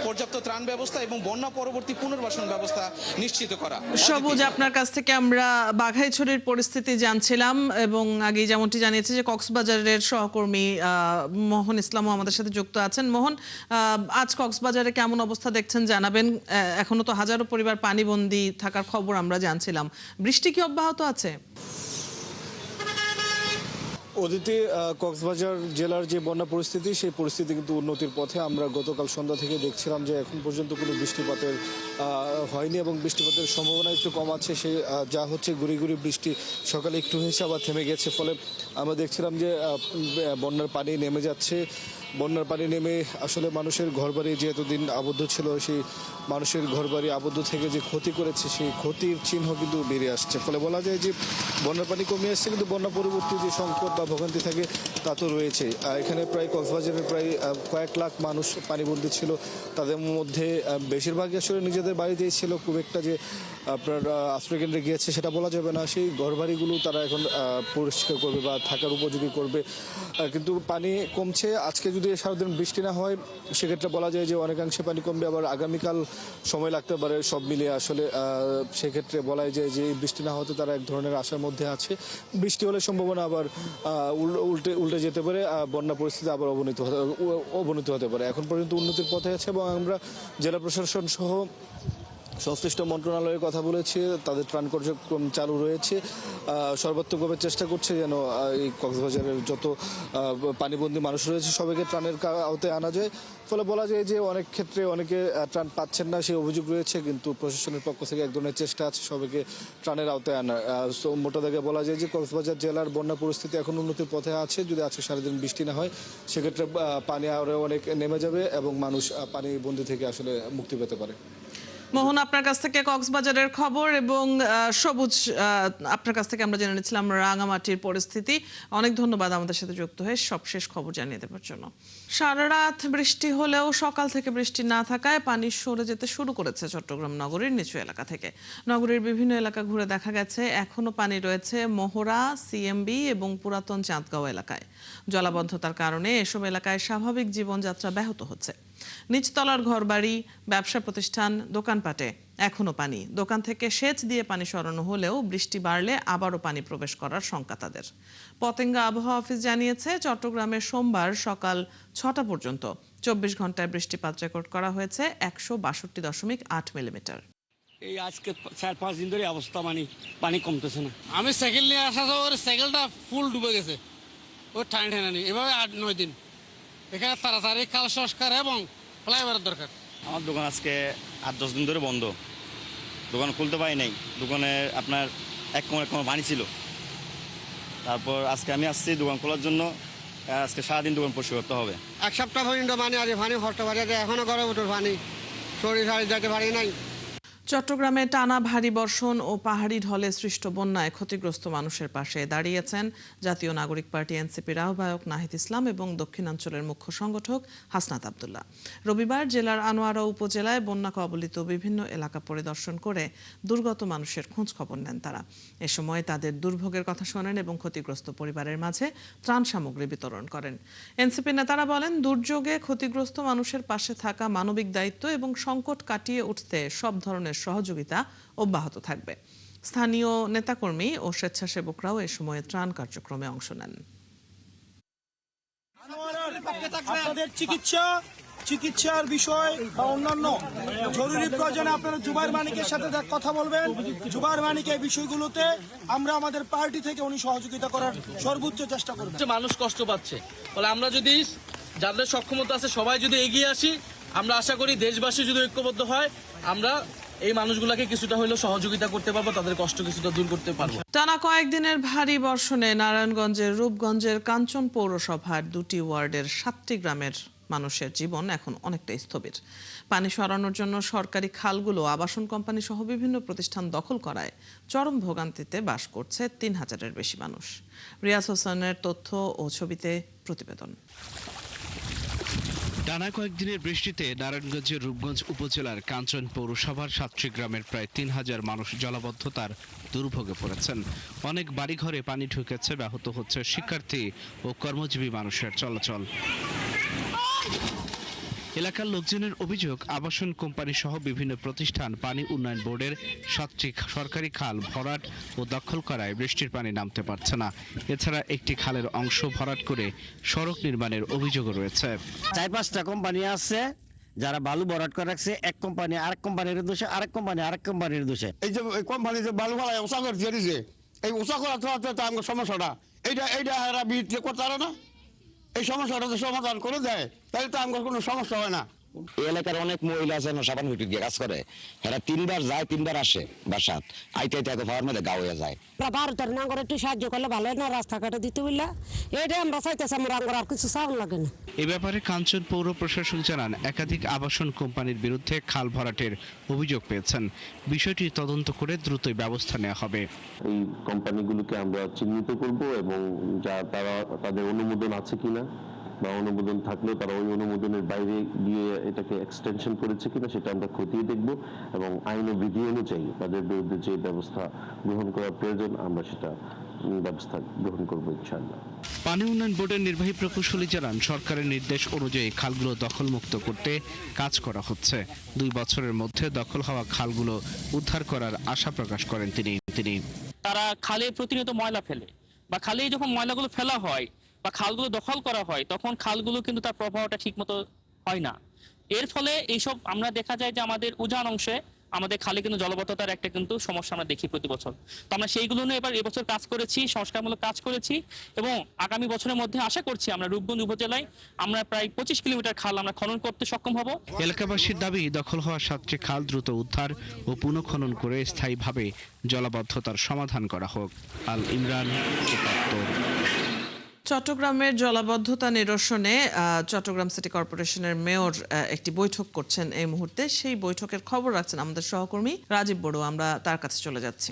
পর্যাপ্ত ত্রাণ ব্যবস্থা এবং বন্যা পরবর্তী পুনর্বাসন ব্যবস্থা নিশ্চিত করা। সবুজ, আপনার কাছ থেকে আমরা বাঘাইছড়ির পরিস্থিতি জানছিলাম এবং আগে যেমনটি জানিয়েছে যে কক্সবাজারের সহকর্মী মোহন ইসলামও আমাদের সাথে যুক্ত আছেন। মোহন, আজ কক্সবাজারে কেমন অবস্থা দেখছেন জানাবেন। এখনো তো হাজারো পরিবার পানিবন্দী থাকার খবর আমরা জানছিলাম, বৃষ্টি কি অব্যাহত আছে? অদিতি, কক্সবাজার জেলার যে বন্যা পরিস্থিতি, সেই পরিস্থিতি কিন্তু উন্নতির পথে। আমরা গতকাল সন্ধ্যা থেকে দেখছিলাম যে এখন পর্যন্ত কোনো বৃষ্টিপাতের হয়নি এবং বৃষ্টিপাতের সম্ভাবনা একটু কম আছে। সে যা হচ্ছে গুড়ি গুড়ি বৃষ্টি সকালে একটু হয়েছে, আবার থেমে গেছে। ফলে আমরা দেখছিলাম যে বন্যার পানি নেমে যাচ্ছে। বন্যার পানি নেমে আসলে মানুষের ঘরবাড়ি যে এতদিন আবদ্ধ ছিল, সেই মানুষের ঘরবাড়ি আবদ্ধ থেকে যে ক্ষতি করেছে, সেই ক্ষতির চিহ্ন কিন্তু বেরিয়ে আসছে। ফলে বলা যায় যে বন্যার পানি কমে আসছে, কিন্তু বন্যা পরবর্তী যে সংকট বা ভোগান্তি থাকে তা তো রয়েছে। এখানে প্রায় কক্সবাজারের প্রায় কয়েক লাখ মানুষ পানিবন্দী ছিল। তাদের মধ্যে বেশিরভাগই আসলে নিজেদের বাড়িতেই ছিল, খুব একটা যে আপনার আশ্রয়কেন্দ্রে গিয়েছে সেটা বলা যাবে না। সেই ঘরবাড়িগুলো তারা এখন পরিষ্কার করবে বা থাকার উপযোগী করবে। কিন্তু পানি কমছে। আজকে যদি সারাদিন বৃষ্টি না হয় সেক্ষেত্রে বলা যায় যে অনেকাংশে পানি কমবে, আবার আগামীকাল সময় লাগতে পারে। সব মিলিয়ে আসলে সেক্ষেত্রে বলা যায় যে বৃষ্টি না হতে তারা এক ধরনের আশার মধ্যে আছে। বৃষ্টি হলে সম্ভাবনা আবার উল্টে যেতে পারে, বন্যা পরিস্থিতি আবার অবনতি হতে পারে। এখন পর্যন্ত উন্নতির পথে আছে এবং আমরা জেলা প্রশাসন সহ সংশ্লিষ্ট মন্ত্রণালয়ের কথা বলেছি, তাদের ত্রাণ কার্যক্রম চালু রয়েছে। সর্বাত্মকভাবে চেষ্টা করছে যেন এই কক্সবাজারের যত পানিবন্দী মানুষ রয়েছে সবাইকে ত্রাণের আওতায় আনা যায়। ফলে বলা যায় যে অনেক ক্ষেত্রে অনেকে ত্রাণ পাচ্ছেন না, সেই অভিযোগ রয়েছে, কিন্তু প্রশাসনের পক্ষ থেকে এক ধরনের চেষ্টা আছে সবাইকে ত্রাণের আওতায় আনার। মোটা দাগে বলা যায় যে কক্সবাজার জেলার বন্যা পরিস্থিতি এখন উন্নতির পথে আছে। যদি আজকে সারাদিন বৃষ্টি না হয় সেক্ষেত্রে পানি আরও অনেক নেমে যাবে এবং মানুষ পানিবন্দী থেকে আসলে মুক্তি পেতে পারে। মোহন, আপনার কাছ থেকে কক্সবাজারের খবর এবং সবুজ, আপনার কাছ থেকে আমরা জেনে নিচ্ছিলাম রাঙামাটির পরিস্থিতি। অনেক ধন্যবাদ আমাদের সাথে যুক্ত হয়ে সবশেষ খবর জানিয়ে দেওয়ার জন্য। সারা রাত বৃষ্টি হলেও সকাল থেকে বৃষ্টি না থাকায় পানি সরে যেতে শুরু করেছে চট্টগ্রাম নগরীর নিচু এলাকা থেকে। নগরীর বিভিন্ন এলাকা ঘুরে দেখা গেছে এখনো পানি রয়েছে মোহরা, সিএমবি এবং পুরাতন চাঁদগাঁও এলাকায়। জলাবদ্ধতার কারণে এসব এলাকায় স্বাভাবিক জীবনযাত্রা ব্যাহত হচ্ছে। নিচতলার ঘরবাড়ি, ব্যবসা প্রতিষ্ঠান, দোকানপাটে এখনো পানি। দোকান থেকে সেচ দিয়ে পানি সরানো হলেও বৃষ্টি বাড়লে আবারও পানি প্রবেশ করার শঙ্কা তাদের। পতেঙ্গা আবহাওয়া অফিস জানিয়েছে চট্টগ্রামে সোমবার সকাল 6টা পর্যন্ত 24 ঘন্টায় বৃষ্টিপাত রেকর্ড করা হয়েছে 162.8 মিলিমিটার। এই আজকে 4-5 দিন ধরে অবস্থা পানি কমতেছে না। আমি সাইকেল নিয়ে আসা যাওয়ার সাইকেলটা ফুল ডুবে গেছে, ও ঠান্ডা নেই। এভাবে 8-9 দিন এখানে তাড়াতাড়ি খাল সংস্কার এবং ফ্লাইওভারের দরকার। আমার দোকান আজকে 8-10 দিন ধরে বন্ধ, দোকান খুলতে পারি নাই। দোকানে আপনার এক কোমর পানি ছিল। তারপর আজকে আমি আসছি দোকান খোলার জন্য। আজকে সারাদিন দোকান পরিষ্কার করতে হবে। 1 সপ্তাহ পর্যন্ত পানি আছে, পানি হরতে পারি, এখনো ঘরে উঠোর পানি, শরীর যেতে পারি নাই। চট্টগ্রামে টানা ভারী বর্ষণ ও পাহাড়ি ঢলে সৃষ্ট বন্যায় ক্ষতিগ্রস্ত মানুষের পাশে দাঁড়িয়েছেন জাতীয় নাগরিক পার্টি এনসিপির আহ্বায়ক নাহিদ ইসলাম এবং দক্ষিণাঞ্চলের মুখ্য সংগঠক হাসনাত আব্দুল্লাহ। রবিবার জেলার আনোয়ারা উপজেলায় বন্যা কবলিত বিভিন্ন এলাকা পরিদর্শন করে দুর্গত মানুষের খোঁজ খবর নেন তারা। এ সময় তাদের দুর্ভোগের কথা শোনেন এবং ক্ষতিগ্রস্ত পরিবারের মাঝে ত্রাণ সামগ্রী বিতরণ করেন। এনসিপি নেতারা বলেন, দুর্যোগে ক্ষতিগ্রস্ত মানুষের পাশে থাকা মানবিক দায়িত্ব এবং সংকট কাটিয়ে উঠতে সব ধরনের সহযোগিতা অব্যাহত থাকবে। স্থানীয় নেতাকর্মী ও স্বেচ্ছাসেবকরাও এ সময় ত্রাণ কার্যক্রমে অংশ নেন। আপনাদের চিকিৎসার বিষয় বা অন্যান্য জরুরি প্রয়োজনে আপনারা জুবাইর মানিকের সাথে কথা বলবেন। জুবাইর মানিক এই বিষয়গুলোতে আমরা আমাদের পার্টি থেকে উনি সহযোগিতা করার সর্বোচ্চ চেষ্টা করব। মানুষ কষ্ট পাচ্ছে বলে আমরা যদি যাদের সক্ষমতা আছে সবাই যদি এগিয়ে আসি, আমরা আশা করি দেশবাসী যদি ঐক্যবদ্ধ হয়, আমরা এই মানুষগুলোকে কিছুটা হলেও সহযোগিতা করতে পারবো, তাদের কষ্ট কিছুটা দূর করতে পারবো। টানা কয়েকদিনের ভারী বর্ষণে নারায়ণগঞ্জের রূপগঞ্জের কাঞ্চন পৌরসভার 2টি ওয়ার্ডের 7টি গ্রামের মানুষের জীবন এখন অনেকটা স্থবির। পানি সরানোর জন্য সরকারি খালগুলো আবাসন কোম্পানি সহ বিভিন্ন প্রতিষ্ঠান দখল করায় চরম ভোগান্তিতে বাস করছে 3000-এর বেশি মানুষ। রিয়াজ হোসেনের তথ্য ও ছবিতে প্রতিবেদন। টানা কয়েকদিনের বৃষ্টিতে নারায়ণগঞ্জের রূপগঞ্জ উপজেলার কাঞ্চন পৌরসভার 7টি গ্রামের প্রায় 3000 মানুষ জলাবদ্ধতার দুর্ভোগে পড়েছেন। অনেক বাড়িঘরে পানি ঢুকেছে, ব্যাহত হচ্ছে শিক্ষার্থী ও কর্মজীবী মানুষের চলাচল। এলাকার লোকজনের অভিযোগ, আবাসন কোম্পানি সহ বিভিন্ন প্রতিষ্ঠান পানি উন্নয়ন বোর্ডের 7টি সরকারি খাল ভরাট ও দখল করায় বৃষ্টির পানি নামতে পারছে না। এছাড়া একটি খালের অংশ ভরাট করে সড়ক নির্মাণের অভিযোগও রয়েছে। 4-5টা কোম্পানি আছে যারা বালু ভরাট করে রাখছে, এক কোম্পানি আরেক কোম্পানির দোষে, আরেক কোম্পানি আরেক কোম্পানির দোষে। এই যে কোম্পানি যে বালু ফালায় উঁচা করে দিয়েছে, এই উঁচা করা তো আমার সমস্যাটা এইটা এরা বিয়ে করতে পারে না। এই সমস্যাটা তো সমাধান করে দেয়, তাহলে তো আমার কোনো সমস্যা হয় না। এই এলাকার অনেক মহিলা আছে সাবান ভিতর গিয়ে কাজ করে, এরা 3বার যায় 3বার আসে বাসাত, আইতে খাওয়ার মধ্যে গা হয়ে যায়। ভারতের নাগর একটু সাহায্য করলে ভালো হয় না, রাস্তাঘাটে দিতে বললে এটাই আমরা চাইতেছি, আমরা আর কিছু চাওয়ার লাগে না। এ ব্যাপারে কাঞ্চন পৌর প্রশাসন জানান, একাধিক আবাসন কোম্পানির বিরুদ্ধে খাল ভরাটের অভিযোগ পেয়েছেন। বিষয়টি তদন্ত করে দ্রুতই ব্যবস্থা নেওয়া হবে। এই কোম্পানিগুলোকে আমরা চিহ্নিত করব এবং তারা তাদের অনুমোদন আছে কিনা বা অনুমোদন থাকলেও তারা ওই অনুমোদনের বাইরে গিয়ে এটাকে এক্সটেনশন করেছে কিনা সেটা আমরা খতিয়ে দেখব এবং আইন ও বিধি অনুযায়ী তাদের বিরুদ্ধে যে ব্যবস্থা গ্রহণ করা প্রয়োজন আমরা সেটা ব্যবস্থা গ্রহণ করব ইনশাআল্লাহ। পানি উন্নয়ন বোর্ডের নির্বাহী প্রকৌশলী জানান, সরকারের নির্দেশ অনুযায়ী খালগুলো দখলমুক্ত করতে কাজ করা হচ্ছে। 2 বছরের মধ্যে দখল হওয়া খালগুলো উদ্ধার করার আশা প্রকাশ করেন তিনি। তারা খালে প্রতিনিয়ত ময়লা ফেলে, বা খালে যখন ময়লাগুলো ফেলা হয় বা খালগুলো দখল করা হয়, তখন খালগুলো কিন্তু তার প্রবাহটা ঠিক মতো হয় না। এর ফলে এইসব আমরা দেখা যায় যে আমাদের উজান অংশে আমাদের খালে কিন্তু জলবদ্ধতার একটা কিন্তু সমস্যা আমরা দেখি প্রতি বছর। তো আমরা সেইগুলো নিয়ে এবার এবছর কাজ করেছি, সংস্কারমূলক কাজ করেছি এবং আগামী বছরের মধ্যে আশা করছি আমরা রূপগঞ্জ উপজেলায় আমরা প্রায় 25 কিলোমিটার খাল আমরা খনন করতে সক্ষম হব। এলাকাবাসীর দাবি, দখল হওয়া 7টি খাল দ্রুত উদ্ধার ও পুনঃখনন করে স্থায়ীভাবে জলাবদ্ধতার সমাধান করা হোক। আল ইমরান, চট্টগ্রামের জলাবদ্ধতা নিরসনে চট্টগ্রাম সিটি কর্পোরেশনের মেয়র একটি বৈঠক করছেন এই মুহূর্তে। সেই বৈঠকের খবর রাখছেন আমাদের সহকর্মী রাজীব বড়ুয়া। আমরা তার কাছে চলে যাচ্ছি।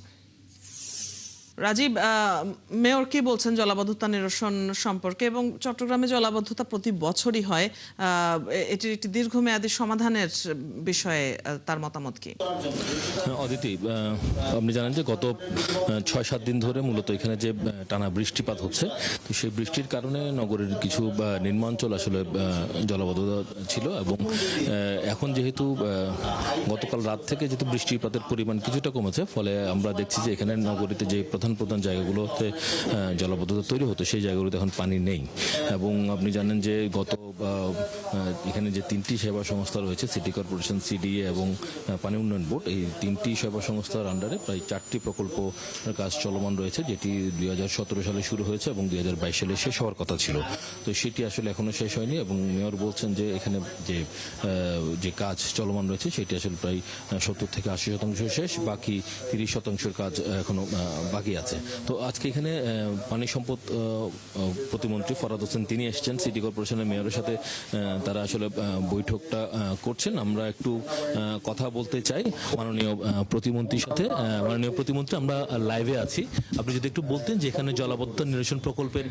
রাজীব, মেয়র কি বলছেন জলাবদ্ধতা নিরসন সম্পর্কে, এবং চট্টগ্রামে জলাবদ্ধতা প্রতি বছরই হয়, এটির একটি দীর্ঘমেয়াদী সমাধানের বিষয়ে তার মতামত কি? অদিতি, আপনি জানেন যে গত 6-7 দিন ধরে মূলত এখানে যে টানা বৃষ্টিপাত হচ্ছে, তো সেই বৃষ্টির কারণে নগরের কিছু নিম্নাঞ্চল আসলে জলাবদ্ধতা ছিল এবং এখন যেহেতু গতকাল রাত থেকে যেহেতু বৃষ্টিপাতের পরিমাণ কিছুটা কমেছে, ফলে আমরা দেখছি যে এখানে নগরীতে যে প্রধান জায়গাগুলোতে জলাবদ্ধতা তৈরি হতো সেই জায়গাগুলোতে এখন পানি নেই। এবং আপনি জানেন যে গত এখানে যে 3টি সেবা সংস্থা রয়েছে, সিটি কর্পোরেশন, সিডিএ এবং পানি উন্নয়ন বোর্ড, এই 3টি সেবা সংস্থার আন্ডারে প্রায় 4টি প্রকল্প কাজ চলমান রয়েছে, যেটি 2017 সালে শুরু হয়েছে এবং 2022 সালে শেষ হওয়ার কথা ছিল। তো সেটি আসলে এখনো শেষ হয়নি এবং মেয়র বলছেন যে এখানে যে কাজ চলমান রয়েছে সেটি আসলে প্রায় 70 থেকে 80% শেষ, বাকি 30% কাজ এখনো বাকি আছে। তো আজকে এখানে পানি সম্পদ প্রতিমন্ত্রী ফরহাদ হোসেন তিনি এসেছেন, সিটি কর্পোরেশনের মেয়রের সাথে তারা আসলে বৈঠকটা করছেন। আমরা একটু কথা বলতে চাই মাননীয় প্রতিমন্ত্রীর সাথে। মাননীয় প্রতিমন্ত্রী, আমরা লাইভে আছি, আপনি যদি একটু বলতেন যে এখানে জলাবদ্ধতা নিরসন প্রকল্পের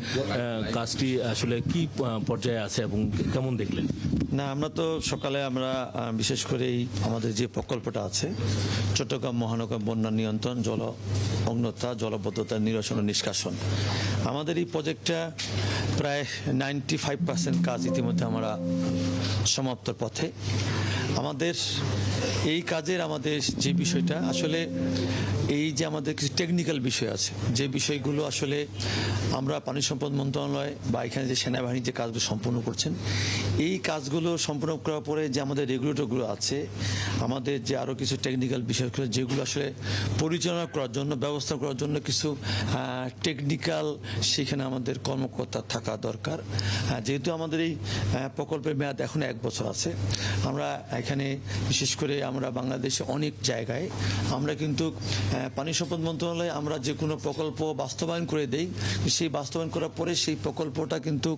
কাজটি আসলে কি পর্যায়ে আছে এবং কেমন দেখলেন? না, আমরা তো সকালে আমরা বিশেষ করে আমাদের যে প্রকল্পটা আছে চট্টগ্রাম মহানগর বন্যা নিয়ন্ত্রণ, জল অগ্নতা, জলবদ্ধতা নিরসন ও নিষ্কাশন, আমাদের এই প্রজেক্টটা প্রায় 95% কাজ ইতিমধ্যে আমরা সমাপ্তর পথে। আমাদের এই কাজের আমাদের যে বিষয়টা আসলে এই যে আমাদের কিছু টেকনিক্যাল বিষয় আছে, যে বিষয়গুলো আসলে আমরা পানি সম্পদ মন্ত্রণালয় বা এখানে যে সেনাবাহিনী যে কাজগুলো সম্পূর্ণ করছেন, এই কাজগুলো সম্পূর্ণ করার পরে যে আমাদের রেগুলেটরগুলো আছে, আমাদের যে আরও কিছু টেকনিক্যাল বিষয়গুলো যেগুলো আসলে পরিচালনা করার জন্য, ব্যবস্থা করার জন্য কিছু টেকনিক্যাল সেখানে আমাদের কর্মকর্তা থাকা দরকার। যেহেতু আমাদের এই প্রকল্পের মেয়াদ এখন 1 বছর আছে, আমরা এখানে বিশেষ করে আমরা বাংলাদেশে অনেক জায়গায় আমরা কিন্তু পানি সম্পদ মন্ত্রণালয়ে আমরা যে কোনো প্রকল্প বাস্তবায়ন করে দেই, সেই বাস্তবায়ন করার পরে সেই প্রকল্পটা কিন্তু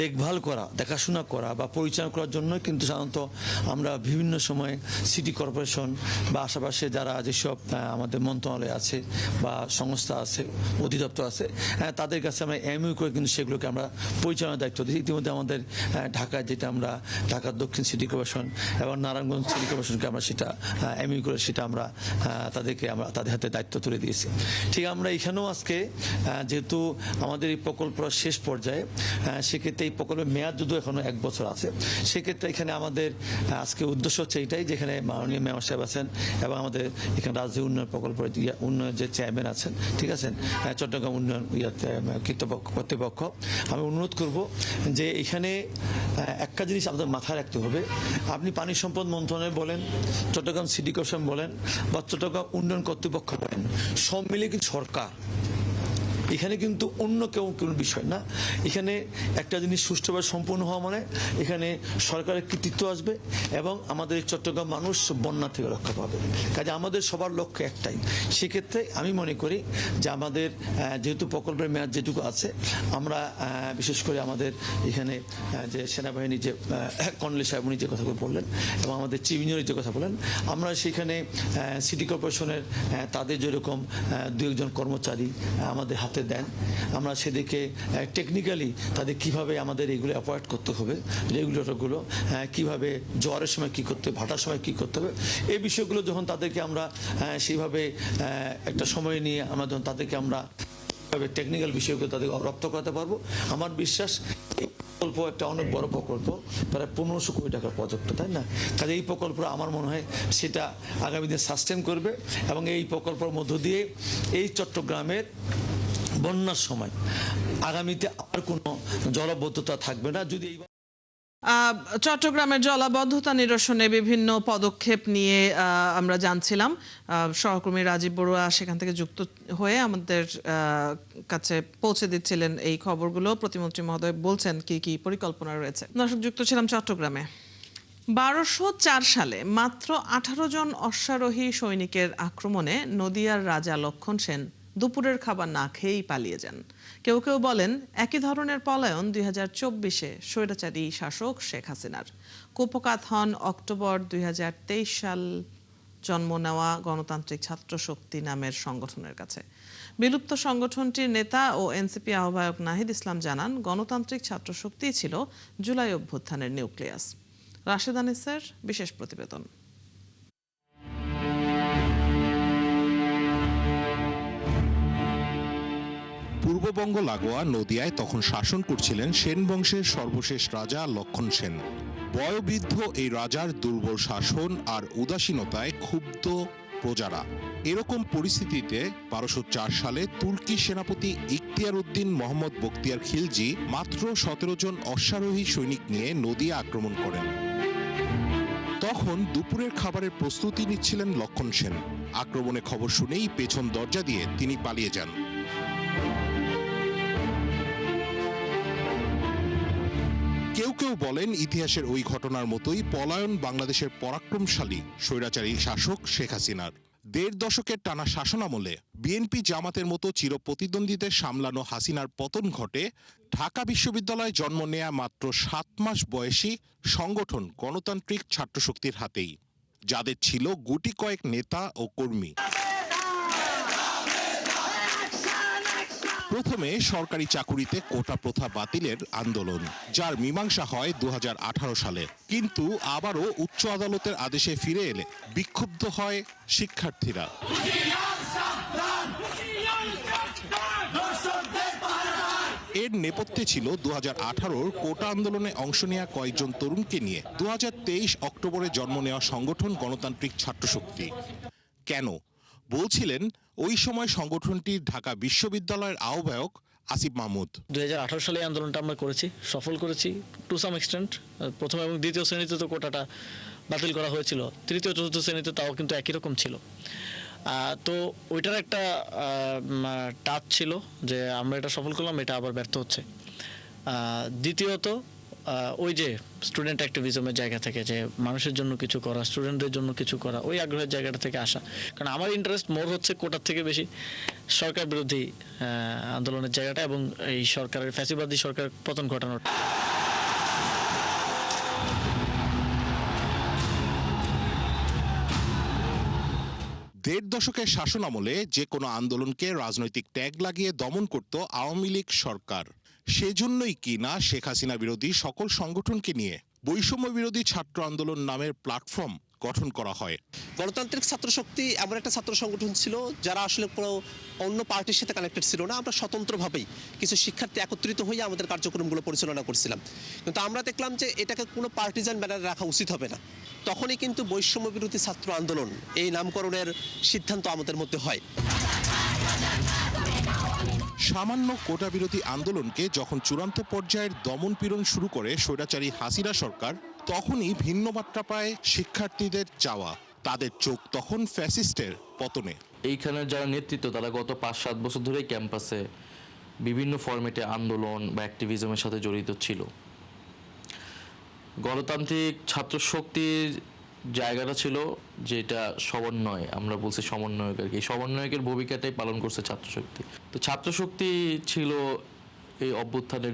দেখভাল করা, দেখাশোনা করা বা পরিচালনা করার জন্য কিন্তু সাধারণত আমরা বিভিন্ন সময় সিটি কর্পোরেশন বা আশেপাশে যারা যেসব আমাদের মন্ত্রণালয় আছে বা সংস্থা আছে, অধিদপ্তর আছে, তাদের কাছে আমরা এমইউ করে কিন্তু সেগুলোকে আমরা পরিচালনার দায়িত্ব দিই। ইতিমধ্যে আমাদের ঢাকায় যেটা আমরা ঢাকার দক্ষিণ সিটি কর্পোরেশন এবং নারায়ণগঞ্জ সিটি কর্পোরেশনকে আমরা সেটা এমইউ করে সেটা আমরা তাদেরকে আমরা তাদের হাতে দায়িত্ব তুলে দিয়েছি। ঠিক আমরা এখানেও আজকে যেহেতু আমাদের এই প্রকল্প শেষ পর্যায়ে, সেক্ষেত্রে এই প্রকল্পের মেয়াদ যদি এখনো 1 বছর আছে, সেক্ষেত্রে এখানে আমাদের আজকে উদ্দেশ্য হচ্ছে এইটাই, যেখানে মাননীয় মেয়র সাহেব আছেন এবং আমাদের এখানে রাজ্য উন্নয়ন প্রকল্পের উন্নয়ন যে চেয়ারম্যান আছেন, ঠিক আছেন, চট্টগ্রাম উন্নয়ন কর্তৃপক্ষ, আমি অনুরোধ করব যে এখানে একটা জিনিস আমাদের মাথায় রাখতে হবে। আপনি পানি সম্পদ মন্ত্রণালয় বলেন, চট্টগ্রাম সিটি কর্পোরেশন বলেন বা চট্টগ্রাম উন্নয়ন কর্তৃপক্ষ বলেন, সব মিলে কিন্তু সরকার, এখানে কিন্তু অন্য কেউ কোনো বিষয় না। এখানে একটা জিনিস সুষ্ঠুভাবে সম্পূর্ণ হওয়া মানে এখানে সরকারের কৃতিত্ব আসবে এবং আমাদের চট্টগ্রাম মানুষ বন্যা থেকে রক্ষা পাবে। কাজে আমাদের সবার লক্ষ্য একটাই। সেক্ষেত্রে আমি মনে করি যে আমাদের যেহেতু প্রকল্পের মেয়াদ যেটুকু আছে, আমরা বিশেষ করে আমাদের এখানে যে সেনাবাহিনী যে কর্নেল সাহেব উনি যে কথাগুলো বললেন এবং আমাদের চিফ ইঞ্জিনিয়ার যে কথা বলেন, আমরা সেখানে সিটি কর্পোরেশনের তাদের যেরকম 2-1 কর্মচারী আমাদের হাতে দেন, আমরা সেদিকে টেকনিক্যালি তাদের কিভাবে আমাদের এগুলো অ্যাভয়েড করতে হবে, রেগুলেটরগুলো কিভাবে জ্বরের সময় কি করতে হবে, ভাটার সময় কি করতে হবে, এই বিষয়গুলো যখন তাদেরকে আমরা সেইভাবে একটা সময় নিয়ে আমরা যখন তাদেরকে আমরা টেকনিক্যাল বিষয়গুলো তাদেরকে রপ্ত করাতে পারবো, আমার বিশ্বাস এই প্রকল্প একটা অনেক বড় প্রকল্প, প্রায় 1500 কোটি টাকার প্রজেক্ট, তাই না? কাজে এই প্রকল্প আমার মনে হয় সেটা আগামী দিনে সাস্টেন করবে এবং এই প্রকল্পের মধ্য দিয়ে এই চট্টগ্রামের বন্যার সময় আগামীতে আর কোনো জলাবদ্ধতা থাকবে না। যদি চট্টগ্রামের জলাবদ্ধতা নিরসনে বিভিন্ন পদক্ষেপ নিয়ে আমরা জানছিলাম। সহকর্মী রাজীব বড়ুয়া সেখান থেকে যুক্ত হয়ে আমাদের কাছে পৌঁছে দিচ্ছিলেন এই খবরগুলো। প্রতিমন্ত্রী মহোদয় বলছেন কি কি পরিকল্পনা রয়েছে। দর্শক, যুক্ত ছিলাম চট্টগ্রামে। 1204 সালে মাত্র 18 জন অশ্বারোহী সৈনিকের আক্রমণে নদিয়ার রাজা লক্ষণ সেন দুপুরের খাবার না খেয়েই পালিয়ে যান। কেউ কেউ বলেন একই ধরনের পলায়ন 2024-এ স্বৈরাচারী শাসক শেখ হাসিনার। কুপকাত হন অক্টোবর 2023 সাল জন্ম নেওয়া গণতান্ত্রিক ছাত্র শক্তি নামের সংগঠনের কাছে। বিলুপ্ত সংগঠনটির নেতা ও এনসিপি আহ্বায়ক নাহিদ ইসলাম জানান, গণতান্ত্রিক ছাত্র শক্তিই ছিল জুলাই অভ্যুত্থানের নিউক্লিয়াস। রাশেদ আনিসের বিশেষ প্রতিবেদন। পূর্ববঙ্গ লাগোয়া নদিয়ায় তখন শাসন করছিলেন সেন বংশের সর্বশেষ রাজা লক্ষণ সেন। বয়োবৃদ্ধ এই রাজার দুর্বল শাসন আর উদাসীনতায় ক্ষুব্ধ প্রজারা। এরকম পরিস্থিতিতে 1204 সালে তুর্কি সেনাপতি ইখতিয়ার উদ্দিন মোহাম্মদ বখতিয়ার খিলজি মাত্র 17 জন অশ্বারোহী সৈনিক নিয়ে নদিয়া আক্রমণ করেন। তখন দুপুরের খাবারের প্রস্তুতি নিচ্ছিলেন লক্ষণ সেন। আক্রমণের খবর শুনেই পেছন দরজা দিয়ে তিনি পালিয়ে যান। কেউ কেউ বলেন ইতিহাসের ওই ঘটনার মতোই পলায়ন বাংলাদেশের পরাক্রমশালী স্বৈরাচারী শাসক শেখ হাসিনার। দেড় দশকের টানা শাসনামলে বিএনপি জামাতের মতো চিরপ্রতিদ্বন্দ্বীদের সামলানো হাসিনার পতন ঘটে ঢাকা বিশ্ববিদ্যালয়ে জন্ম নেয়া মাত্র 7 মাস বয়সী সংগঠন গণতান্ত্রিক ছাত্রশক্তির হাতেই, যাদের ছিল গুটি কয়েক নেতা ও কর্মী। প্রথমে সরকারি চাকুরিতে কোটা প্রথা বাতিলের আন্দোলন, যার মীমাংসা হয় 2018 সালে, কিন্তু আবারও উচ্চ আদালতের আদেশে ফিরে এলে বিক্ষুব্ধ হয় শিক্ষার্থীরা। এর নেপথ্যে ছিল 2018 কোটা আন্দোলনে অংশ নেওয়া কয়েকজন তরুণকে নিয়ে 2023 অক্টোবরে জন্ম নেওয়া সংগঠন গণতান্ত্রিক ছাত্রশক্তি। কেন বলছিলেন ওই সময় সংগঠনটির ঢাকা বিশ্ববিদ্যালয়ের আহ্বায়ক আসিফ মাহমুদ। 2018 সালে আন্দোলনটা আমরা করেছি, সফল করেছি টু সাম এক্সটেন্ট। প্রথম এবং দ্বিতীয় শ্রেণীতে তো কোটাটা বাতিল করা হয়েছিল, তৃতীয় চতুর্থ শ্রেণীতে তাও কিন্তু একই রকম ছিল। তো ওইটার একটা টাচ ছিল যে আমরা এটা সফল করলাম, এটা আবার ব্যর্থ হচ্ছে। দ্বিতীয়ত ওই যে স্টুডেন্ট অ্যাক্টিভিজমের জায়গা থেকে যে মানুষের জন্য কিছু করা, স্টুডেন্টদের জন্য কিছু করা, ওই আগ্রহের জায়গাটা থেকে আসা। কারণ আমার ইন্টারেস্ট মোর হচ্ছে কোটার থেকে বেশি সরকার বিরোধী আন্দোলনের জায়গাটা এবং এই সরকারের ফ্যাসিবাদী সরকার পতন ঘটানোটা। দেড় দশকের শাসনামলে যে কোনো আন্দোলনকে রাজনৈতিক ট্যাগ লাগিয়ে দমন করত আওয়ামী লীগ সরকার। সেজন্যই কিনা শেখ হাসিনা বিরোধী সকল সংগঠনকে নিয়ে বৈষম্য বিরোধী ছাত্র আন্দোলন নামের প্ল্যাটফর্ম গঠন করা হয়। গণতান্ত্রিক ছাত্রশক্তি এমন একটা ছাত্র সংগঠন ছিল যারা আসলে কোনো অন্য পার্টির সাথে কানেক্টেড ছিল না। আমরা স্বতন্ত্রভাবেই কিছু শিক্ষার্থী একত্রিত হয়ে আমাদের কার্যক্রমগুলো পরিচালনা করছিলাম, কিন্তু আমরা দেখলাম যে এটাকে কোনো পার্টিজান ব্যানারে রাখা উচিত হবে না। তখনই কিন্তু বৈষম্য বিরোধী ছাত্র আন্দোলন এই নামকরণের সিদ্ধান্ত আমাদের মধ্যে হয়। সামান্য কোটা বিরোধী আন্দোলনকে যখন চূড়ান্ত পর্যায়ের দমন পীড়ন শুরু করে স্বৈরাচারী হাসিনা সরকার, তখনই ভিন্ন মাত্রা পায় শিক্ষার্থীদের চাওয়া। তাদের চোখ তখন ফ্যাসিস্টের পতনে। এইখানের যারা নেতৃত্ব তারা গত 5-7 বছর ধরে ক্যাম্পাসে বিভিন্ন ফরম্যাটে আন্দোলন বা অ্যাক্টিভিজমের সাথে জড়িত ছিল। গণতান্ত্রিক ছাত্র শক্তির জায়গাটা ছিল যেটা সমন্বয়, আমরা বলছি সমন্বয়ক আর কি, সমন্বয়কের ভূমিকাটাই পালন করছে ছাত্রশক্তি। তো ছাত্রশক্তি ছিল এই অভ্যুত্থানের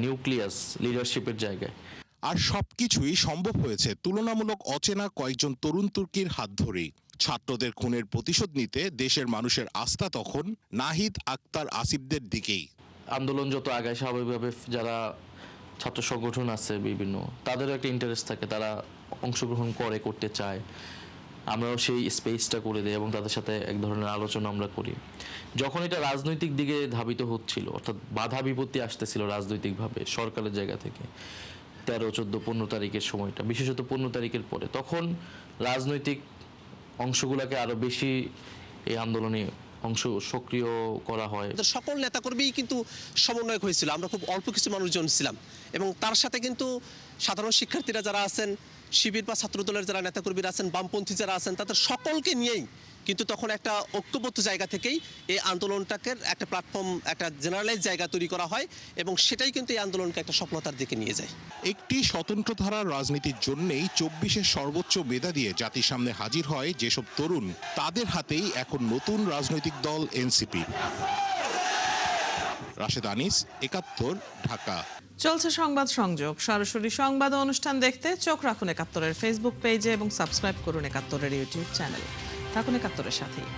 নিউক্লিয়াস, লিডারশিপের জায়গায়। আর সবকিছুই সম্ভব হয়েছে তুলনামূলক অচেনা কয়েকজন তরুণ তুর্কির হাত ধরেই। ছাত্রদের খুনের প্রতিশোধ নিতে দেশের মানুষের আস্থা তখন নাহিদ আক্তার আসিফদের দিকেই। আন্দোলন যত আগায় স্বাভাবিকভাবে যারা ছাত্র সংগঠন আছে বিভিন্ন, তাদেরও একটা ইন্টারেস্ট থাকে, তারা অংশগ্রহণ করতে চায়। আমরাও সেই স্পেসটা করে দিই এবং তাদের সাথে এক ধরনের আলোচনা আমরা করি। যখন এটা রাজনৈতিক দিকে ধাবিত হচ্ছিল, অর্থাৎ বাধা বিপত্তি আসতেছিল রাজনৈতিকভাবে সরকারের জায়গা থেকে 13, 14, 15 তারিখের সময়টা, বিশেষত 15 তারিখের পরে, তখন রাজনৈতিক অংশগুলোকে আরো বেশি এই আন্দোলনে অংশ সক্রিয় করা হয়। সকল নেতাকর্মী কিন্তু সমন্বয়ক হয়েছিল, আমরা খুব অল্প কিছু মানুষজন ছিলাম এবং তার সাথে কিন্তু সাধারণ শিক্ষার্থীরা যারা আছেন, শিবির বা ছাত্রদলের যারা নেতাকর্মীরা আছেন, বামপন্থী যারা আছেন, তাদের সকলকে নিয়েই কিন্তু তখন একটা ঐক্যবদ্ধ জায়গা থেকেই এই আন্দোলনটাকে একটা প্ল্যাটফর্ম, একটা জেনারেলাইজ জায়গা তৈরি করা হয় এবং সেটাই কিন্তু এই আন্দোলনকে একটা সফলতার দিকে নিয়ে যায়। একটি স্বতন্ত্র ধারার রাজনীতির জন্যই 24-এর সর্বোচ্চ মেধা দিয়ে জাতির সামনে হাজির হয় যেসব তরুণ, তাদের হাতেই এখন নতুন রাজনৈতিক দল এনসিপি। রাশেদ আনিস, 71, ঢাকা। চলছে সংবাদ সংযোগ। সরাসরি সংবাদ অনুষ্ঠান দেখতে চোখ রাখুন 71-এর ফেসবুক পেজে এবং সাবস্ক্রাইব করুন 71-এর ইউটিউব চ্যানেল। থাকুন 71-এর সাথেই।